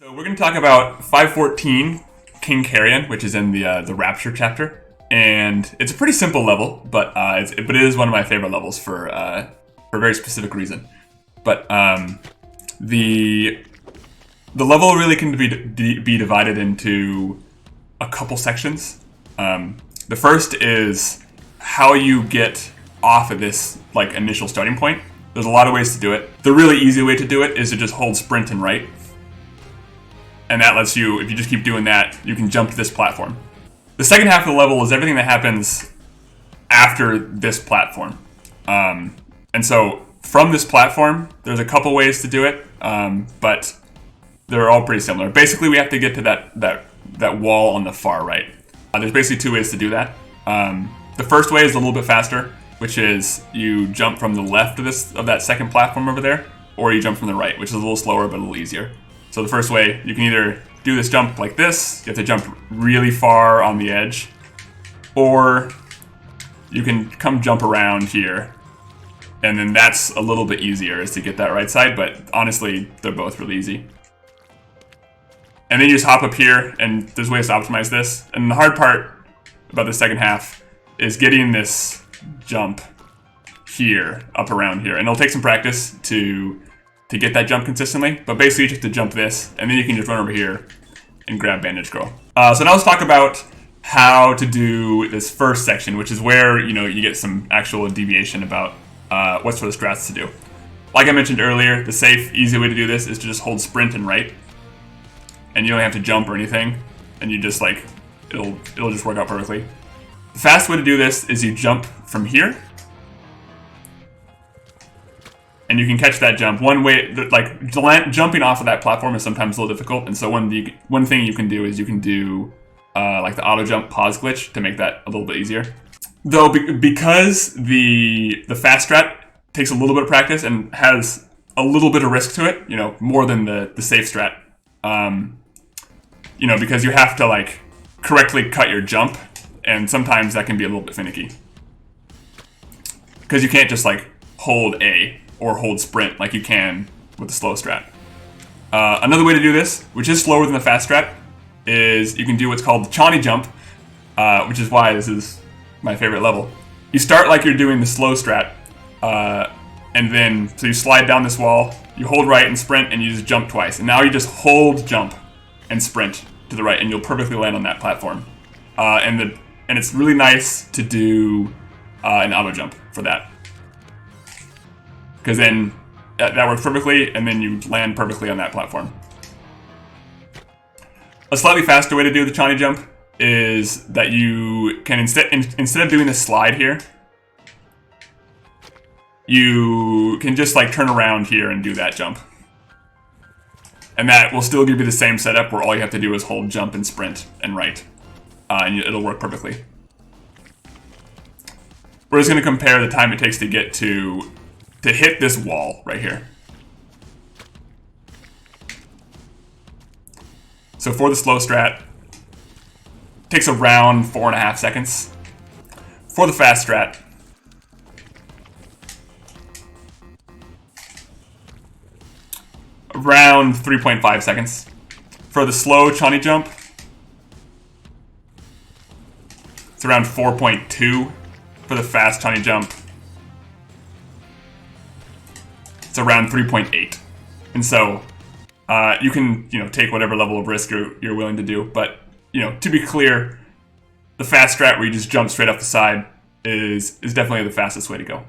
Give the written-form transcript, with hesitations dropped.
So we're going to talk about 514 King Carrion, which is in the Rapture chapter, and it's a pretty simple level, but it is one of my favorite levels for a very specific reason. But the level really can be divided into a couple sections. The first is how you get off of this initial starting point. There's a lot of ways to do it. The really easy way to do it is to just hold sprint and right. And that lets you, if you just keep doing that, you can jump to this platform. The second half of the level is everything that happens after this platform. And so from this platform, there's a couple ways to do it, but they're all pretty similar. Basically, we have to get to that wall on the far right. There's basically two ways to do that. The first way is a little bit faster, which is you jump from the left of that second platform over there, or you jump from the right, which is a little slower but a little easier. So the first way, you can either do this jump like this, you have to jump really far on the edge, or you can come jump around here, and then that's a little bit easier is to get that right side, but honestly, they're both really easy. And then you just hop up here, and there's ways to optimize this. And the hard part about the second half is getting this jump here, up around here. And it'll take some practice to get that jump consistently, but basically you just have to jump this, and then you can just run over here and grab Bandage Girl. So now let's talk about how to do this first section, which is where you get some actual deviation about what sort of strats to do. Like I mentioned earlier, the safe, easy way to do this is to just hold sprint and right, and you don't have to jump or anything, and you just it'll just work out perfectly. The fast way to do this is you jump from here, and you can catch that jump. One way, jumping off of that platform is sometimes a little difficult, and so one thing you can do is you can do the auto jump pause glitch to make that a little bit easier. Though because the fast strat takes a little bit of practice and has a little bit of risk to it, more than the safe strat. Because you have to correctly cut your jump, and sometimes that can be a little bit finicky. Because you can't just hold A or hold sprint like you can with the slow strat. Another way to do this, which is slower than the fast strat, is you can do what's called the Chonny jump, which is why this is my favorite level. You start like you're doing the slow strat, and then so you slide down this wall, you hold right and sprint, and you just jump twice. And now you just hold jump and sprint to the right, and you'll perfectly land on that platform. And it's really nice to do an auto jump for that, because then that works perfectly, and then you land perfectly on that platform. A slightly faster way to do the Chonny jump is that you can instead of doing the slide here, you can just turn around here and do that jump. And that will still give you the same setup where all you have to do is hold jump and sprint and right. And it'll work perfectly. We're just going to compare the time it takes to get to hit this wall right here. So for the slow strat, it takes around 4.5 seconds. For the fast strat, around 3.5 seconds. For the slow Chonny jump, it's around 4.2. For the fast Chonny jump, it's around 3.8. And so you can take whatever level of risk you're willing to do, but to be clear, the fast strat where you just jump straight off the side is definitely the fastest way to go.